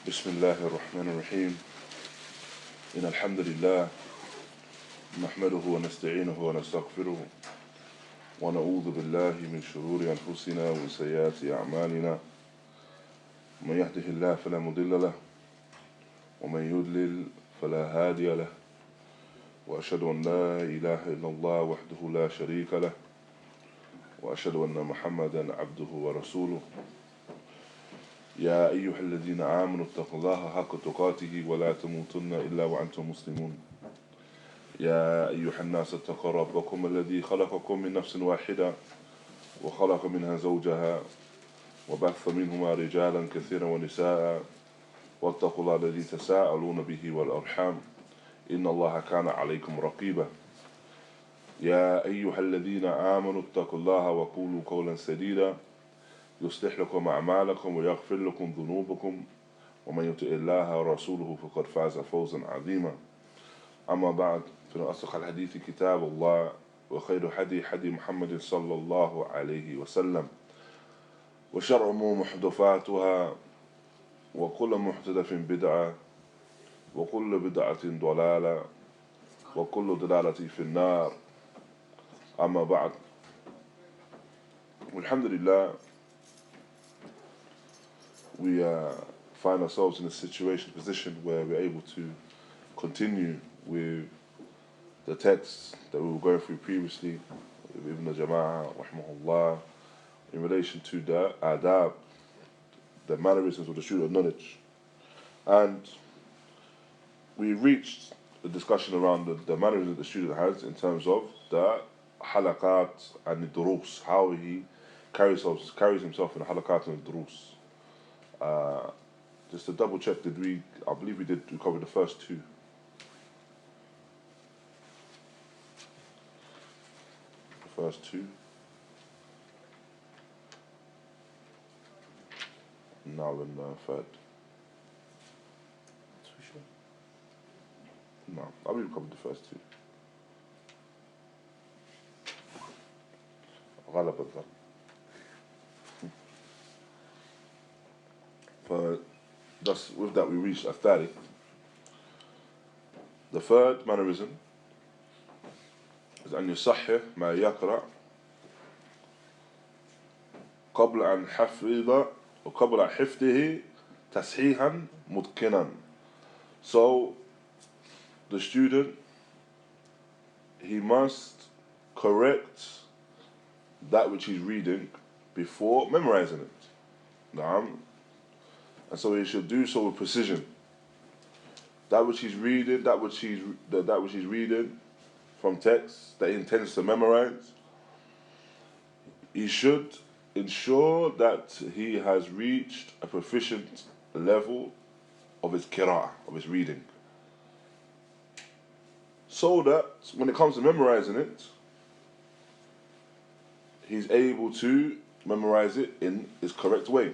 بسم الله الرحمن الرحيم إن الحمد لله نحمده ونستعينه ونستغفره ونعوذ بالله من شرور أنفسنا ومن سيئات أعمالنا من يهده الله فلا مضل له ومن يضلل فلا هادي له وأشهد أن لا إله إلا الله وحده لا شريك له وأشهد أن محمدا عبده ورسوله يا أيها الذين آمنوا اتقوا الله حق تقاته ولا تموتن إلا وأنتم مسلمون يا أيها الناس اتقوا ربكم الذي خلقكم من نفس واحدة وخلق منها زوجها وبث منهما رجالا كثيرا ونساء واتقوا الله الذي تساءلون به والأرحام إن الله كان عليكم رقيبا يا أيها الذين آمنوا اتقوا الله وقولوا قولا سديدا يصلح لكم أعمالكم ويغفر لكم ذنوبكم ومن يطع الله ورسوله فقد فاز فوزا عظيما أما بعد فإن أصدق الحديث كتاب الله وخير حدي محمد صلى الله عليه وسلم وشر الأمور محدثاتها وكل محدثة بدعة وكل بدعة ضلالة وكل ضلالة في النار أما بعد والحمد لله we find ourselves in a position where we're able to continue with the texts that we were going through previously, Ibn Jama'ah, rahmahullah, in relation to the adab, the mannerisms of the student of knowledge. And we reached the discussion around the mannerisms that the student has in terms of the halaqat and the durus, how he carries himself in the halaqat and the durus. Just to double check, I believe we covered the first two. The first two. Now in the third. No, I believe we covered the first two. غلب الظن. But thus, with that, we reached Ustādh. The third mannerism is أن يصحح ما يقرأ قبل أن حفظ وقبل حفظه تصحيحا متقنا. So the student, he must correct that which he's reading before memorizing it. Naam. And so he should do so with precision. That which he's reading, that which he's reading from text that he intends to memorize, he should ensure that he has reached a proficient level of his qira'ah, of his reading. So that when it comes to memorizing it, he's able to memorize it in his correct way.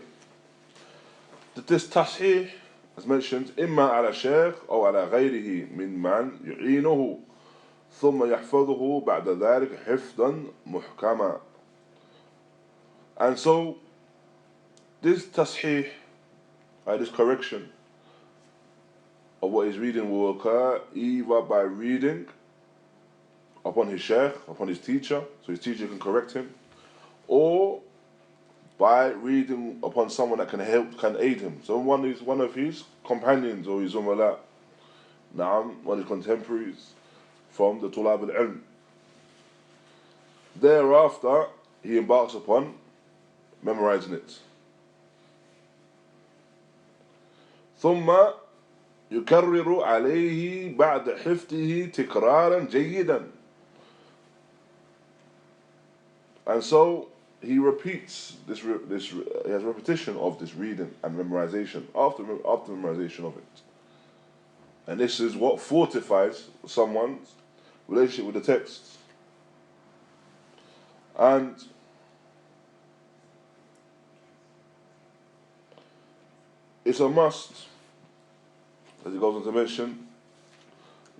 This tashih, as mentioned, إما على شيخ أو على غيره من يعينه ثم يحفظه بعد ذلك حفظا محكما. And so this tashih, this correction of what he's reading will occur either by reading upon his sheikh, upon his teacher, so his teacher can correct him, or by reading upon someone that can aid him. So one of his companions or his umala, one of his contemporaries from the tulab al-ilm. Thereafter, he embarks upon memorizing it. ثم يكرر عليه بعد حفظه تكرارا جيدا. And so he repeats he has repetition of this reading and memorization after memorization of it. And this is what fortifies someone's relationship with the text. And it's a must, as he goes on to mention,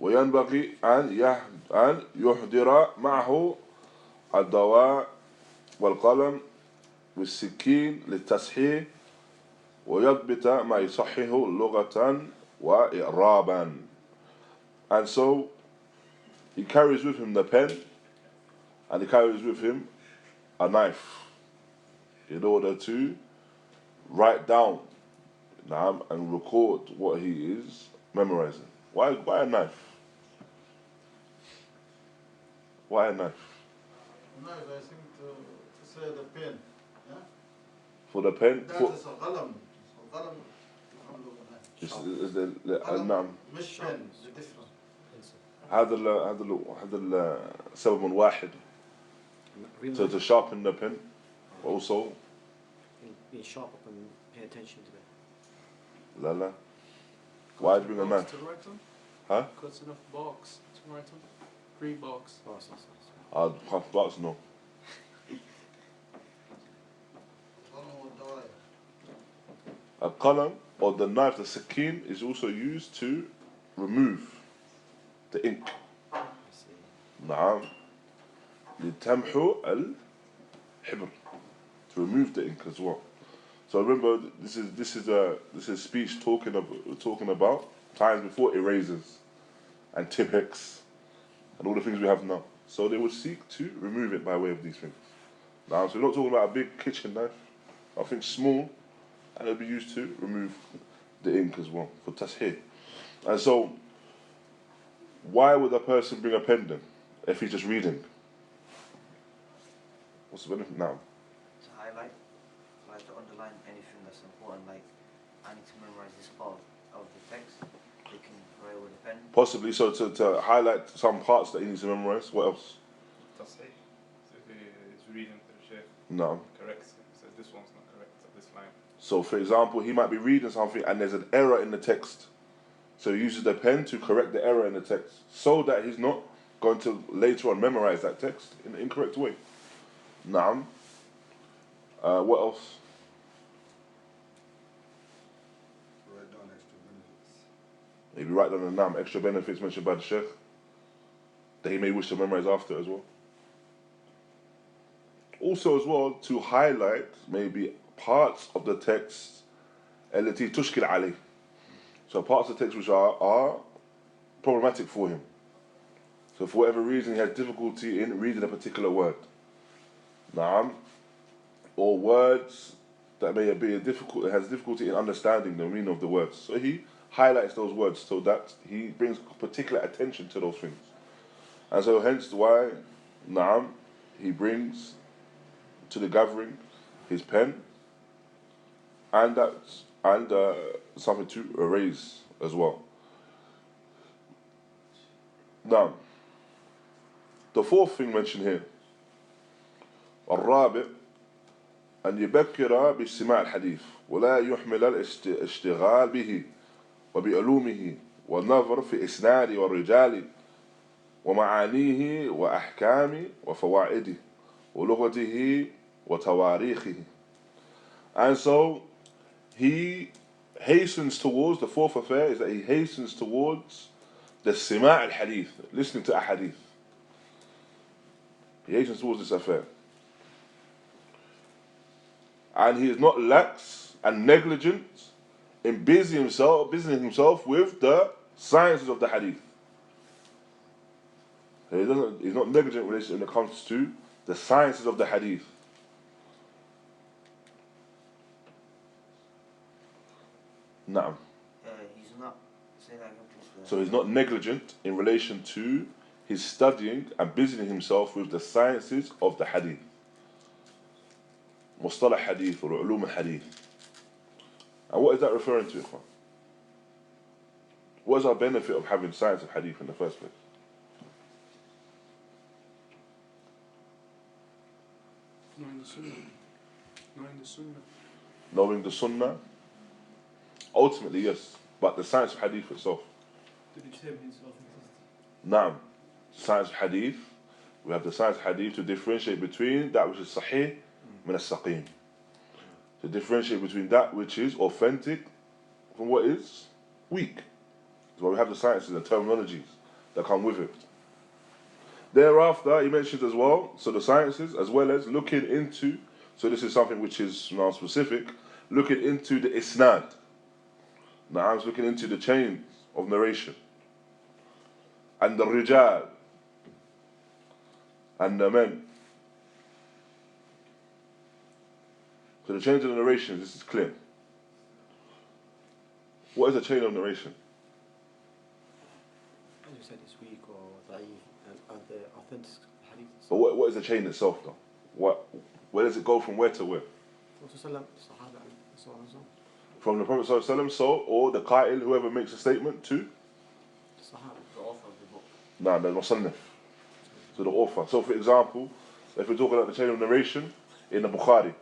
وينبغي أن يحضر معه الدواء والقلم والسكين للتصحيح ويضبط ما يصحح لغة وإعرابا. And so he carries with him the pen, and he carries with him a knife in order to write down and record what he is memorizing. Why a knife? Why a knife? Knife, I think to say the pen. Yeah? For the pen? That For, is a qalam. Qalam. نعم. مش pen, the different. هذا السبب واحد to sharpen the pen. Also being sharp up and pay attention to it. لا why bring a knife? To write on? Huh? Cuts enough box to write on? 3 box. Box no. A qalam or the knife, the sakin, is also used to remove the ink. نعم. لتمحو الحبر, to remove the ink as well. So remember, this is speech talking about times before erasers and Tipex and all the things we have now. So they would seek to remove it by way of these things. Now, so we're not talking about a big kitchen knife. I think small, and it'll be used to remove the ink as well for tashih. And so, why would a person bring a pen then if he's just reading? What's the benefit now? To highlight, like to underline anything that's important, like I need to memorize this part of the text, they can write with a pen. Possibly, so to highlight some parts that he needs to memorize. What else? Tasheeh. So if he's reading to the sheikh, No. corrects him, says this one's not correct at this line. So for example, he might be reading something and there's an error in the text. So he uses the pen to correct the error in the text so that he's not going to later on memorize that text in the incorrect way. Naam. What else? Write down extra benefits. Maybe write down the naam, extra benefits mentioned by the sheikh that he may wish to memorize after as well. Also as well, to highlight maybe parts of the text التي تشكل عليه. So parts of the text which are problematic for him. So for whatever reason he has difficulty in reading a particular word. Naam. Or words that may be has difficulty in understanding the meaning of the words. So he highlights those words so that he brings particular attention to those things. And so hence why Naam, he brings to the gathering his pen and something to erase as well. Now, the fourth thing mentioned here, الرابع أن يبكر باستماع الحديث ولا يحمل الاشتغال به وبعلومه والنظر في إسناد والرجال ومعانيه وأحكام وفوائده ولغته وتواريخه. And so he hastens towards, the fourth affair is that he hastens towards the sima' al-hadith, listening to a hadith. He hastens towards this affair. And he is not lax and negligent in busying himself with the sciences of the hadith. He's not negligent when it comes to the sciences of the hadith. Naam. He's not, say that again please. So he's not negligent in relation to his studying and busying himself with the sciences of the hadith. Mustalah hadith or ulum al-hadith. And what is that referring to, ikhwan? What is our benefit of having science of hadith in the first place? Knowing the sunnah. Knowing the sunnah. Knowing the sunnah? Ultimately, yes. But the science of hadith itself. Did he say himself? Naam. Science of hadith. We have the science of hadith to differentiate between that which is sahih min as-saqim. To differentiate between that which is authentic from what is weak. So we have the sciences and terminologies that come with it. Thereafter, he mentions as well, so the sciences as well as looking into, so this is something which is now specific, looking into the isnad. Na'am, it's looking into the chains of narration. And the rijal. And the men. So the chains of narration, this is clear. What is a chain of narration? As you said, it's weak or da'if, and the authentic hadith. But what is the chain itself though? Where does it go from where to where? Sahaba, and so on and so on. From the Prophet ﷺ, so, or the qa'il, whoever makes a statement, to? Sahaba. The author of the book. Nah, the musannif. So the author. So for example, if we're talking about the chain of narration in the Bukhari,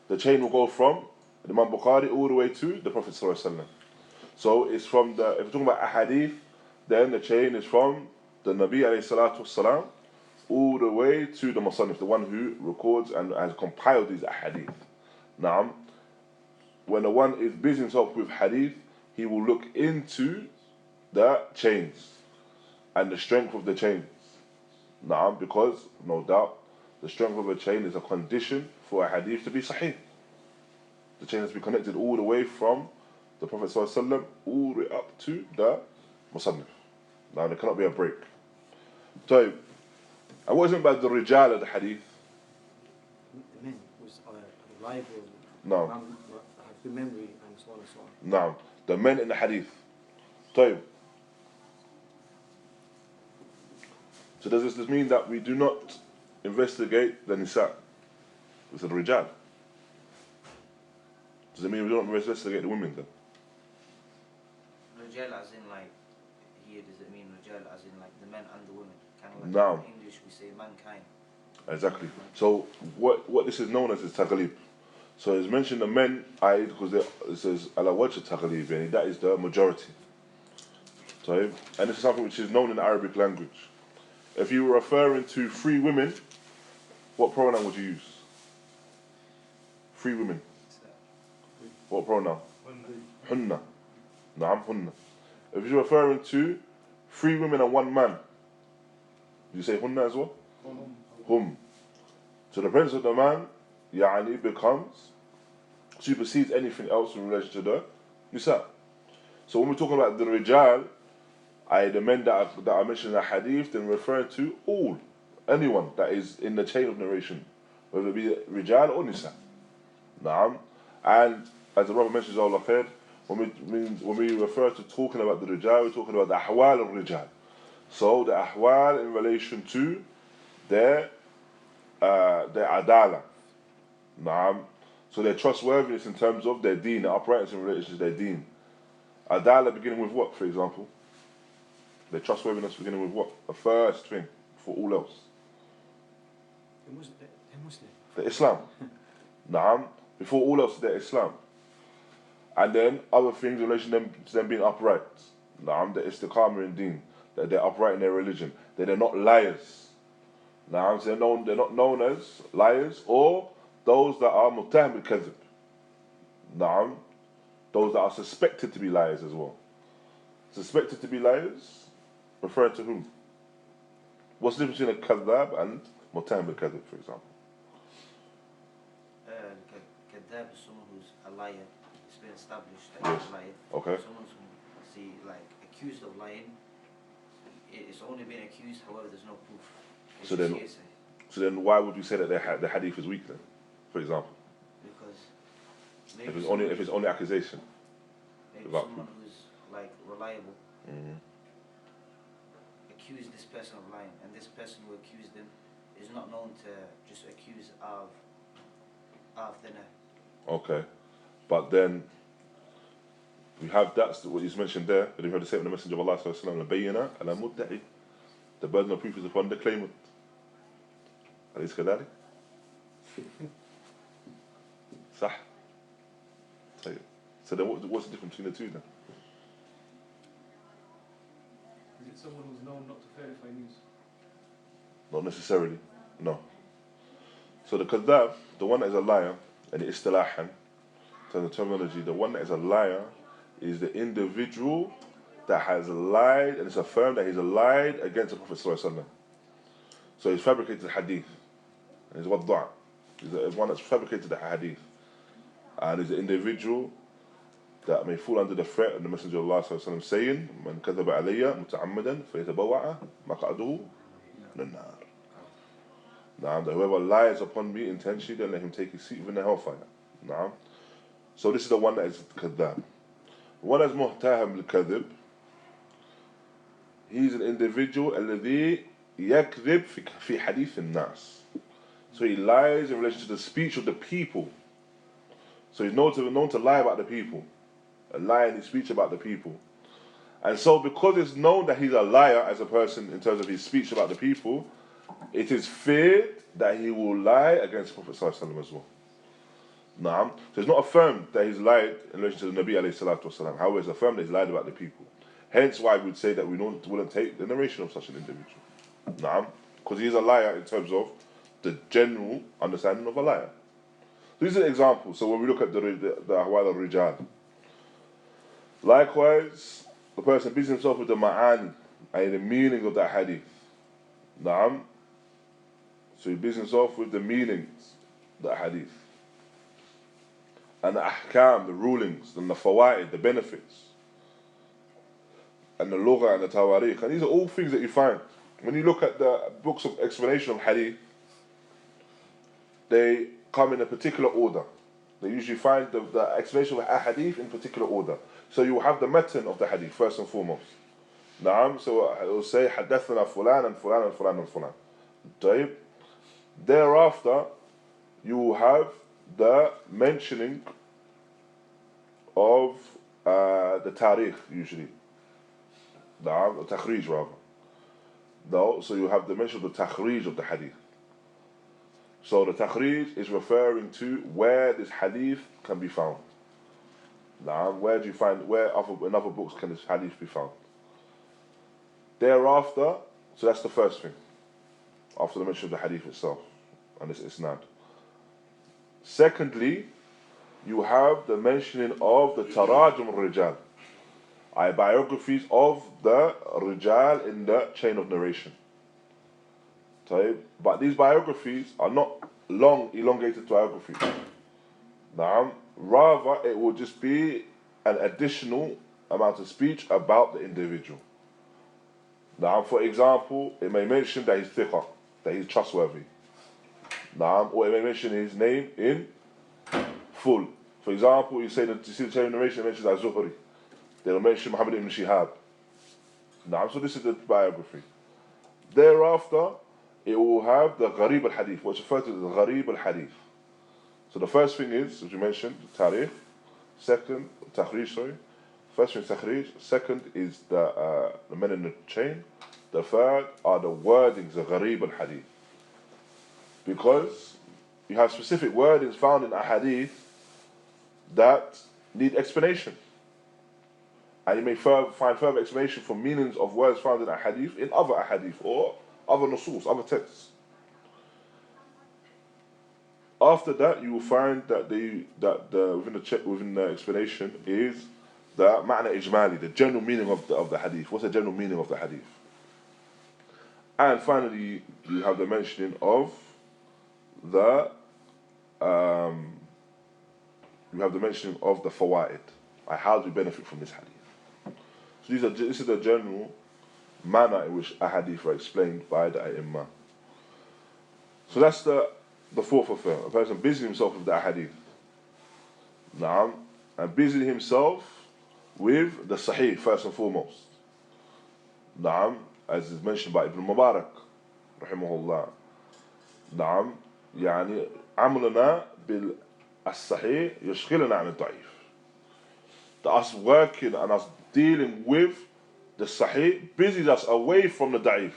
the chain will go from Imam Bukhari all the way to the Prophet ﷺ. So it's from the, if we're talking about a hadith, then the chain is from the Nabi alayhi salatu wasalam all the way to the musannif, the one who records and has compiled these hadith. Now, when the one is busy himself with hadith, he will look into the chains and the strength of the chains. Now, because no doubt the strength of a chain is a condition for a hadith to be sahih. The chain has to be connected all the way from the Prophet ﷺ all the way up to the musannif. Now there cannot be a break. So, and what is it about the rijal of the hadith? The men was reliable, No. have good memory, and so on and so on. Now, the men in the hadith. So does this mean that we do not investigate the nisa? It's the rijal. Does it mean we don't investigate the women then? Rijal as in like, here does it mean Rijal as in like the men and the women? Kind of like No. in English we say mankind. Exactly. So what this is known as is taghlib. So it's mentioned the men, because it says ala wajh taghlib, and that is the majority. So, and this is something which is known in the Arabic language. If you were referring to 3 women, what pronoun would you use? 3 women. What pronoun? Hunna. Naam, hunna. If you're referring to 3 women and 1 man, do you say hunna as well? Hum. So the presence of the man, ya'ani, supersedes anything else in relation to the nisa. So when we're talking about the rijal, the men that I mentioned in the hadith, then referring to anyone that is in the chain of narration, whether it be rijal or nisa. Naam. And as the Prophet mentions, Allah khair, when we refer to talking about the rijal, we're talking about the ahwal of rijal. So the ahwal in relation to their adala. Naam. So their trustworthiness in terms of their deen, their uprightness in relation to their deen. Adala beginning with what, for example? Their trustworthiness beginning with what? The first thing for all else. They're Muslim. The Islam. Naam. Before all else, they're Islam. And then other things in relation to them being upright. Naam. The istiqamah in deen. That they're upright in their religion. That they're not liars. Naam. So they're not known as liars or those that are muttaham bil-kadhib. Naam. Those that are suspected to be liars as well. Suspected to be liars, referring to whom? What's the difference between a kadhab and muttaham bil-kadhib, for example? Kadhab is someone who's a liar. It's been established that he's a liar. Okay. Someone's accused of lying. It's only been accused, however, there's no proof. It's So just then- hearsay. So then why would you say that the hadith is weak then, for example? Because If it's only accusation. maybe about someone who's reliable Mm-hmm. accused this person of lying, and this person who accused him is not known to just accuse of thinner. Okay. But then we have that's what you mentioned there, that you've heard the statement of the Messenger of Allah sallallahu alaihi wasallam, ala mudda'i. The burden of proof is upon the claimant. أليس كذلك؟ صح. طيب. So then what's the difference between the two then? Is it someone who's known not to verify news? Not necessarily, no. So the kadhab, the one that is a liar, and the istilahan, so the terminology, the one that is a liar is the individual that has lied, and it's affirmed that he's lied against the Prophet sallallahu alaihi wasallam. So he's fabricated hadith, and he's wadda'. He's one that's fabricated the hadith. And is an individual that may fall under the threat of the Messenger of Allah ﷺ saying, "Man kadhaba alayya muta'ammadan fayatabawwa'a maq'adahu min an-nar." Now, that whoever lies upon me intentionally, then let him take his seat within the hellfire. Now, so this is the one that is kadhab. The one that's muhtaham al-kadhib, he's an individual الذي يكذب في حديث الناس. So he lies in relation to the speech of the people. So he's known to lie about the people. A lie in his speech about the people. And so because it's known that he's a liar as a person in terms of his speech about the people, it is feared that he will lie against Prophet ﷺ as well. Naam. So it's not affirmed that he's lied in relation to the Nabi alayhi salatu wasalam. However, it's affirmed that he's lied about the people. Hence why we would say that we wouldn't take the narration of such an individual. Naam. Because he is a liar in terms of the general understanding of a liar. So these are examples. So when we look at the ahwal al-rijal, likewise, the person busies himself with the ma'ani, and the meaning of that hadith. Naam. So he busies himself with the meanings of that hadith. And the ahkam, the rulings, and the fawaid, the benefits. And the lugha and the tawarikh. And these are all things that you find. When you look at the books of explanation of hadith, they come in a particular order. They usually find the explanation of a hadith in particular order. So you will have the matan of the hadith first and foremost. Naam, so it will say حدثنا فلان and fulan and fulan and fulan. طيب. Thereafter, you will have the mentioning of the tarikh usually. Naam, the takhrij rather. No, so you have the mention of the takhrij of the hadith. So the takhrij is referring to where this hadith can be found. Now, where do you find, in other books can this hadith be found? Thereafter, so that's the first thing, after the mention of the hadith itself, and its isnad. Secondly, you have the mentioning of the tarajum al-rijal, biographies of the rijal in the chain of narration. But these biographies are not long, elongated biographies. Now, rather, it will just be an additional amount of speech about the individual. Now, for example, it may mention that he's thiqa, that he's trustworthy. Now, or it may mention his name in full. For example, you see the chain of narration mentions Al-Zuhri. They'll mention Muhammad ibn Shihab. Now, so this is the biography. Thereafter, it will have the gharib al-hadith, what's referred to as the gharib al-hadith. So the first thing is, as you mentioned, tarikh. Second, takhrij, sorry. First thing is takhrij. Second is the men in the chain. The third are the wordings, the gharib al-hadith. Because you have specific wordings found in a hadith that need explanation. And you may find further explanation for meanings of words found in a hadith in other hadith or other nusus, other texts. After that, you will find that within the explanation is the ma'na ijmali, the general meaning of the hadith. What's the general meaning of the hadith? And finally, you have the mentioning of the fawaid. How do we benefit from this hadith? So this is the general manner in which ahadith are explained by the A'immah. So that's the fourth affair. A person busying himself with the ahadith. Naam. And busying himself with the sahih first and foremost. Naam. As is mentioned by Ibn Mubarak rahimahullah. Naam. يعني عملنا بالصحيح يشغلنا عن الضعيف. That us working and us dealing with the sahih busies us away from the da'if.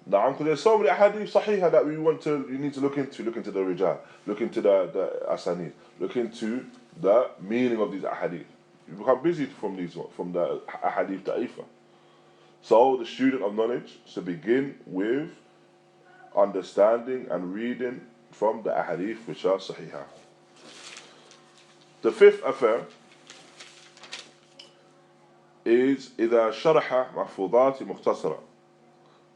Now, because there's so many hadith sahih that you need to look into the rijal, look into the asanid, look into the meaning of these ahadith. You become busy from the ahadith da'ifa. So the student of knowledge should begin with understanding and reading from the ahadith which are sahihah. The fifth affair is إذا شرح محفوظات مختصرة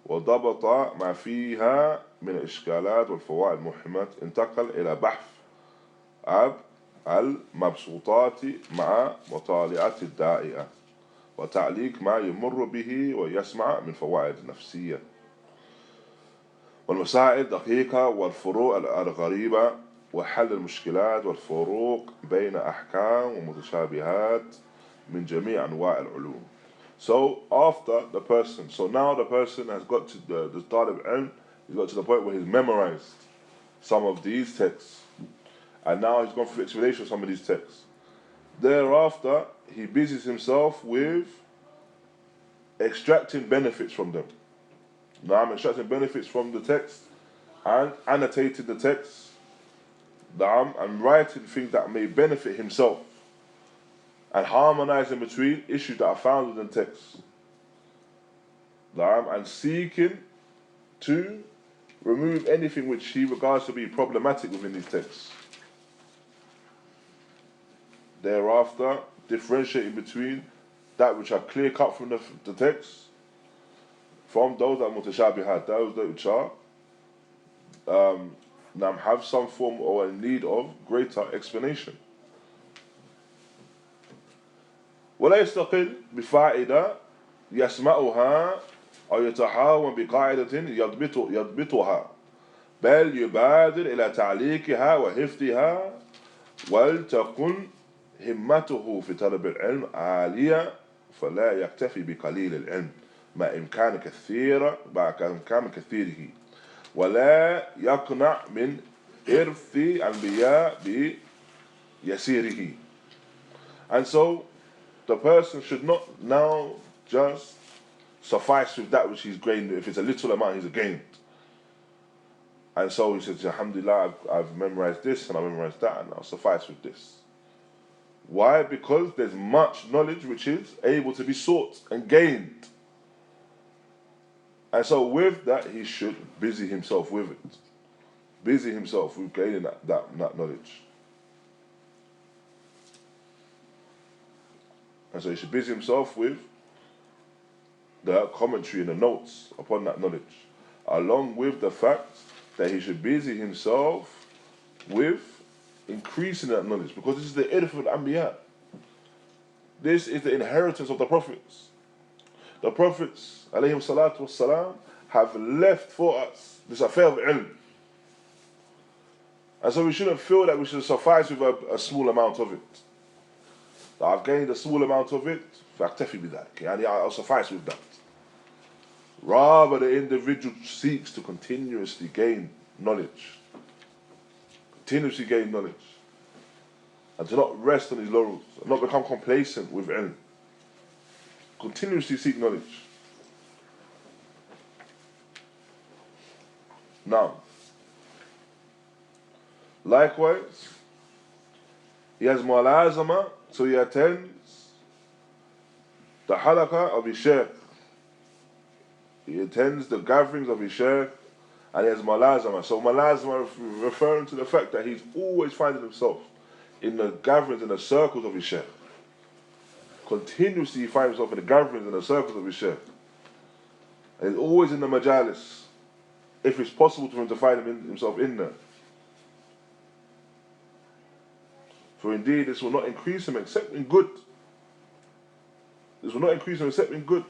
وضبط ما فيها من الإشكالات والفوائد المهمة انتقل إلى بحث المبسوطات مع مطالعة الدائئة وتعليق ما يمر به ويسمع من فوائد نفسية والمسائل الدقيقة والفروع الغريبة وحل المشكلات والفروق بين أحكام ومتشابهات من جميع أنواع العلوم. So after the person, so now the person has got to the talib ilm, he's got to the point where he's memorized some of these texts, and now he's gone through explanation of some of these texts. Thereafter, he busies himself with extracting benefits from them. Now I'm extracting benefits from the text and annotating the text. Now I'm writing things that may benefit himself and harmonizing between issues that are found within text. Now and seeking to remove anything which he regards to be problematic within these texts. Thereafter, differentiating between that which are clear cut from the text from those that are mutashabihat, those that which are have some form or a need of greater explanation. ولا يستقل بفائدة يسمعها أو يتحاول بقاعدة يضبطها بل يبادر إلى تعليقها وحفظها ولتكن همته في طلب العلم عالية فلا يكتفي بقليل العلم مع إمكان كثيره ولا يقنع من إرث الأنبياء بيسيره. And so the person should not now just suffice with that which he's gained. If it's a little amount he's gained, and so he says, Alhamdulillah, I've memorized this and I memorized that, and I'll suffice with this. Why? Because there's much knowledge which is able to be sought and gained. And so with that, he should busy himself with it. Busy himself with gaining that knowledge. And so he should busy himself with the commentary and the notes upon that knowledge, along with the fact that he should busy himself with increasing that knowledge, because this is the irth of al-anbiya. This is the inheritance of the prophets. The prophets, alayhim salatu wassalam, have left for us this affair of ilm. And so we shouldn't feel that we should suffice with a small amount of it. That I've gained a small amount of it, فَأَكْتَفِي بِذَلِكَ, I'll suffice with that. Rather, the individual seeks to continuously gain knowledge. Continuously gain knowledge. And to not rest on his laurels, and not become complacent with ilm. Continuously seek knowledge. Now, likewise, he has mulazama, so he attends the halaqah of his shaykh. He attends the gatherings of his shaykh, and he has mulazama. So mulazama referring to the fact that he's always finding himself in the gatherings, in the circles of his shaykh. Continuously he finds himself in the gatherings, in the circles of his shaykh. And he's always in the majalis, if it's possible for him to find himself in there. For indeed, this will not increase him except in good. This will not increase him except in good.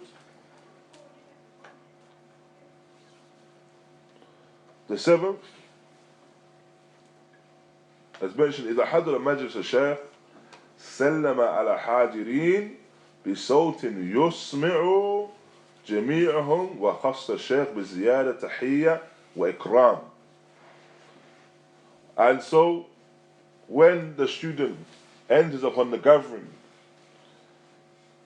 The seventh, as mentioned, إذا حضر مجلس الشيخ سلم على حاضرين بصوت يسمع جميعهم وخص الشيخ بزيادة تحية وإكرام. And so, when the student enters upon the gathering,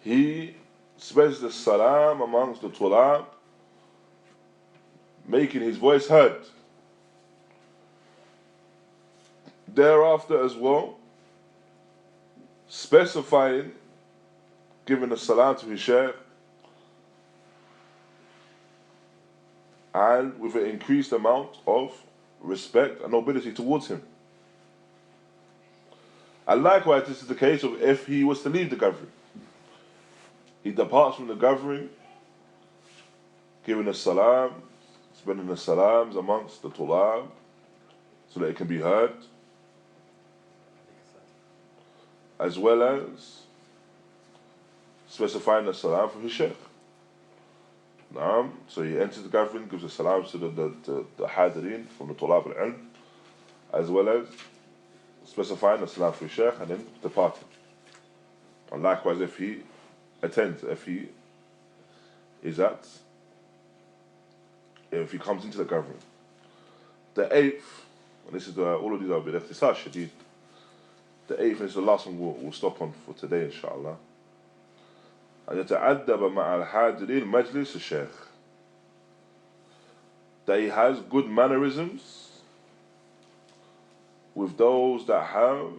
he spreads the salam amongst the tulab, making his voice heard. Thereafter as well, specifying, giving the salam to his shaykh, and with an increased amount of respect and nobility towards him. And likewise, this is the case of if he was to leave the gathering. He departs from the gathering, giving a salam, spreading the salams amongst the tulab, so that it can be heard. as well as specifying the salam for his sheikh. So he enters the gathering, gives a salam to the hadirin from the tulab al-ilm, as well as specifying the salam for his sheikh and then departing. And likewise, if he attends, if he comes into the gathering. The eighth, and this is all of these are bil ikhtisar shadid. The eighth is the last one we'll stop on for today, inshallah. أن يتأدب مع الحاضرين مجلس الشيخ. That he has good mannerisms with those that have,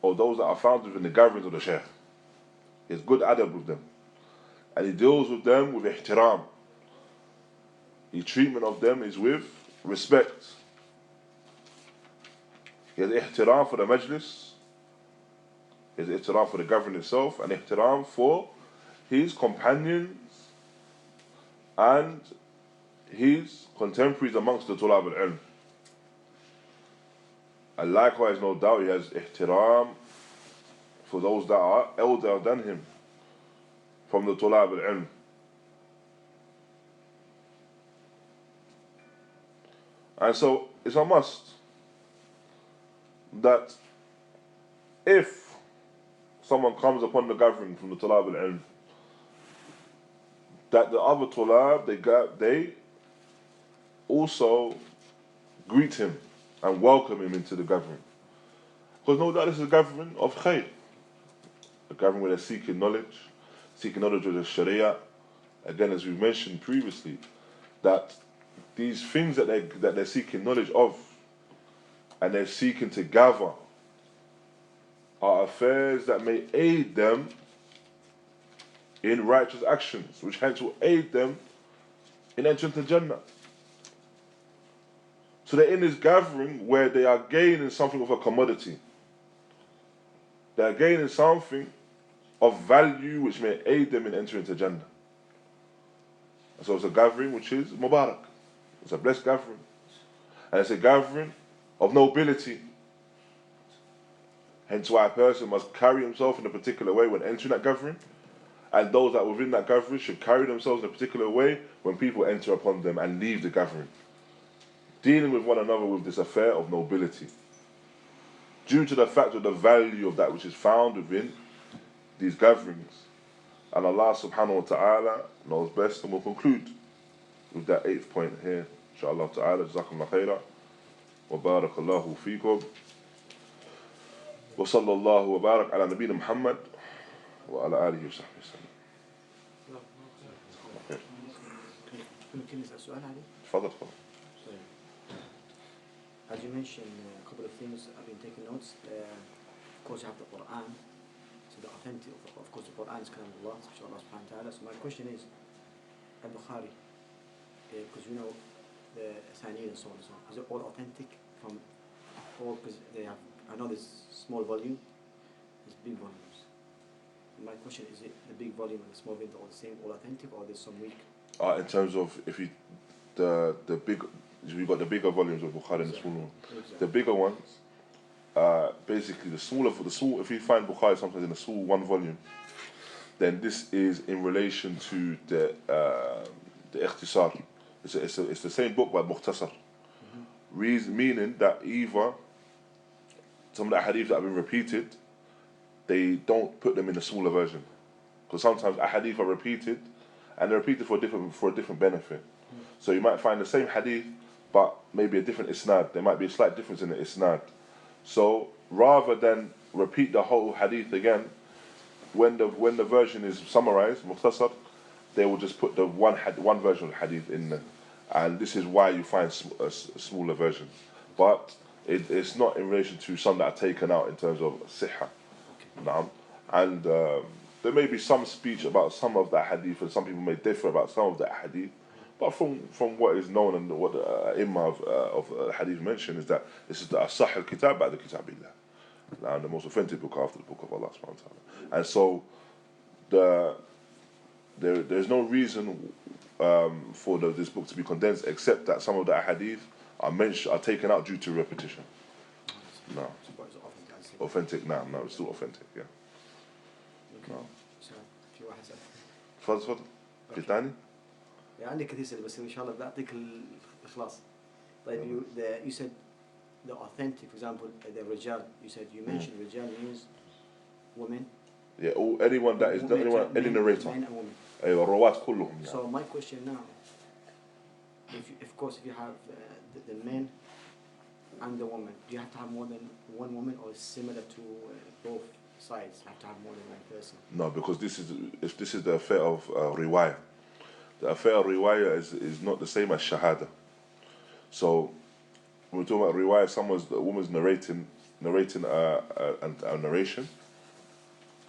or those that are found within the gatherings of the sheikh. He has good adab with them. And he deals with them with ihtiram. His treatment of them is with respect. He has ihtiram for the majlis, he has ihtiram for the gathering itself, and ihtiram for his companions and his contemporaries amongst the tulab al-ilm. And likewise, no doubt, he has ihtiram for those that are elder than him from the tulab al-ilm. And so it's a must that if someone comes upon the gathering from the tulab al-ilm, that the other tulab, they also greet him and welcome him into the gathering. Because no doubt this is a gathering of khair, a gathering where they're seeking knowledge of the sharia. Again, as we've mentioned previously, that these things that they're seeking knowledge of and they're seeking to gather are affairs that may aid them in righteous actions, which hence will aid them in entering the Jannah. So they're in this gathering where they are gaining something of a commodity. They're gaining something of value which may aid them in entering the Jannah. And so it's a gathering which is Mubarak. It's a blessed gathering. And it's a gathering of nobility. Hence why a person must carry himself in a particular way when entering that gathering. And those that are within that gathering should carry themselves in a particular way when people enter upon them and leave the gathering. Dealing with one another with this affair of nobility. Due to the fact of the value of that which is found within these gatherings. And Allah subhanahu wa ta'ala knows best, and we'll conclude with that 8th point here. Inshallah ta'ala, jazakumullah khaira, wa barakallahu feekum, wa sallallahu wa barak ala nabina Muhammad, wa ala alihi wa sahbihi sallam. ممكن نسأل سؤال عليه؟ تفضل. As you mentioned, a couple of things I've been taking notes. Of course, you have the Quran, so the authentic. Of course, the Quran is Kalam Allah, subhanahu wa ta'ala. So my question is, Al-Bukhari, because you know the Thani and so on and so on. Is it all authentic from all? Because they have, I know there's small volume, there's big volumes. And my question is, it the big volume and the small volume are all the same, all authentic, or there's some weak? In terms of if you the big. We've got the bigger volumes of Bukhari and the smaller ones. Exactly. The bigger ones, basically the small. If you find Bukhari sometimes in a small one volume, then this is in relation to the ikhtisar. It's the same book but mukhtasar. Meaning that either some of the hadith that have been repeated, they don't put them in a smaller version, because sometimes hadith are repeated, and they're repeated for a different benefit. So you might find the same hadith, but maybe a different isnad. There might be a slight difference in the isnad. So rather than repeat the whole hadith again, when the version is summarized, mukhtasar, they will just put the one version of the hadith in there. And this is why you find a smaller version. But it's not in relation to some that are taken out in terms of sihha. Naam. And there may be some speech about some of that hadith, and some people may differ about some of that hadith. But from what is known and what the Imam of Hadith mentioned is that this is the Asah al-Kitab ba'da Kitabillah, and the most authentic book after the book of Allah subhanahu wa ta'ala. And so there's no reason for this book to be condensed, except that some of the Hadith are taken out due to repetition. No. So what is it often to say? authentic now. No, it's still authentic. Yeah. Okay. No. So في واحد سأل. تفضل في ثاني. عندي كثير أسئلة بس إن شاء الله بعطيك الإخلاص. طيب you said the authentic, for example, the رجال. You said you mentioned رجال means women. Yeah, anyone that is any narrator. Men and women. أيوة الرواة كلهم. So my question now, of course, if you have the men and the woman, do you have to have more than one woman, or similar to both sides? Have to have more than one person? No, because this is the affair of riwayah. The affair of riwayah is not the same as shahada. So when we're talking about riwayah, a woman's narrating a narration,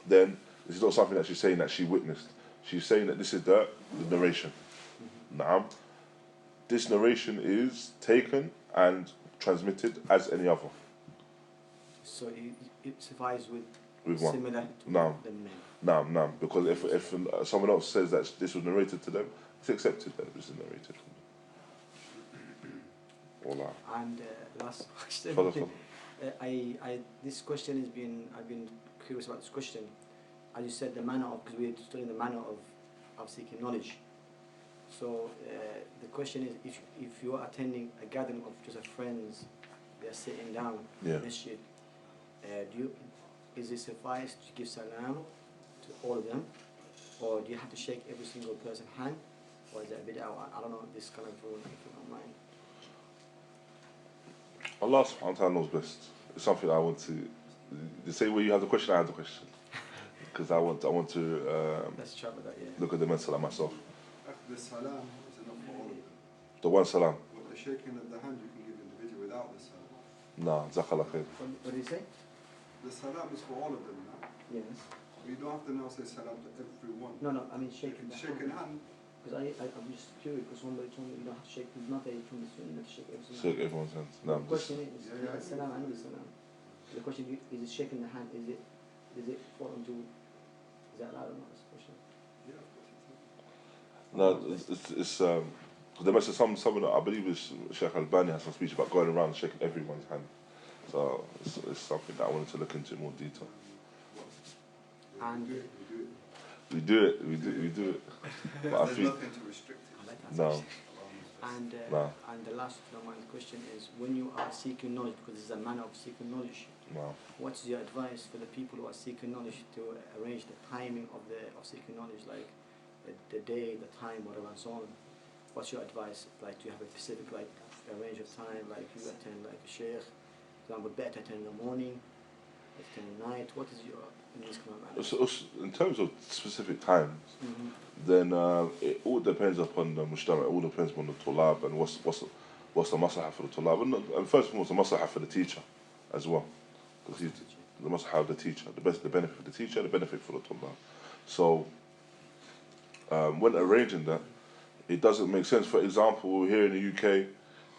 then this is not something that she's saying that she witnessed. She's saying that this is the narration. Naam. This narration is taken and transmitted as any other. So it suffices with one. Similar to No. the men. No. Because if someone else says that this was narrated to them, it's accepted that this is narrated from them. Wallah. And last question. Fadal. This question I've been curious about this question. As you said, the manner of, because we're studying the manner of seeking knowledge. So the question is, if you are attending a gathering of just friends, they are sitting down in the Masjid, is it suffice to give salam to all of them, or do you have to shake every single person's hand, or is it a bit out? I don't know this kind of rule, if you don't mind. Allah subhanahu wa ta'ala knows best. It's something I want to. The same way you have the question, I have the question. Because I want to Let's try with that, yeah. look at the masala myself. The salam is enough for all of them. The one salam. But the shaking of the hand you can give individual without the salam. No, jazakallah khair. What do you say? The salam is for all of them now. Yes. You don't have to now say salam to everyone. No, I mean shaking the Shaking hand. hand. Because I'm just curious, because somebody told me you don't have to shake, it's not a from the sunnah to shake every single Shake everyone's hands. No, The question is, salam and salam. The question is it shaking the hand, is it fall into, is that allowed or not, is the question? Yeah, of course no, it's it's there must be someone I believe it's Sheikh Al-Bani has some speech about going around shaking everyone's hand. So it's something that I wanted to look into in more detail. And We do it. But I There's think nothing to restrict it. I like that. no. And No. and the last question is, when you are seeking knowledge, because this is a manner of seeking knowledge, No. what's your advice for the people who are seeking knowledge to arrange the timing of seeking knowledge, like the day, the time, whatever, and so on? What's your advice? Like, do you have a specific a range of time? Like, you attend like a sheikh, for example, better attend in the morning, attend at night. What is your in this kind of manner? So, in terms of specific times, then it all depends upon the mujtama. It all depends upon the tulab and what's the maslaha for the tulab. And first of all, the maslaha for the teacher as well. Because the maslaha of the teacher, the benefit for the teacher, the benefit for the tulab. So when arranging that, it doesn't make sense. For example, here in the UK, it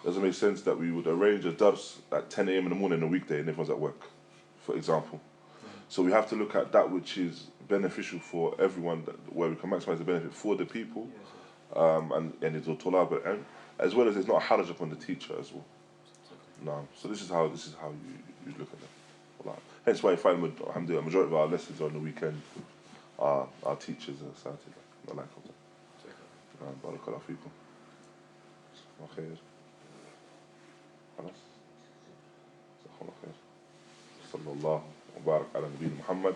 doesn't make sense that we would arrange a dars at 10 a.m. in the morning on a weekday and everyone's at work, for example. So we have to look at that which is beneficial for everyone, where we can maximize the benefit for the people, and it's a tulab, and as well as it's not a haraj upon the teacher as well. No, so this is how you look at that. Well, hence why you find, alhamdulillah, majority of our lessons are on the weekend. Our teachers are Saturday. I like that. بارك الله فيكم وخير خلاص جزاكم الله خير صلى الله وبارك على نبينا محمد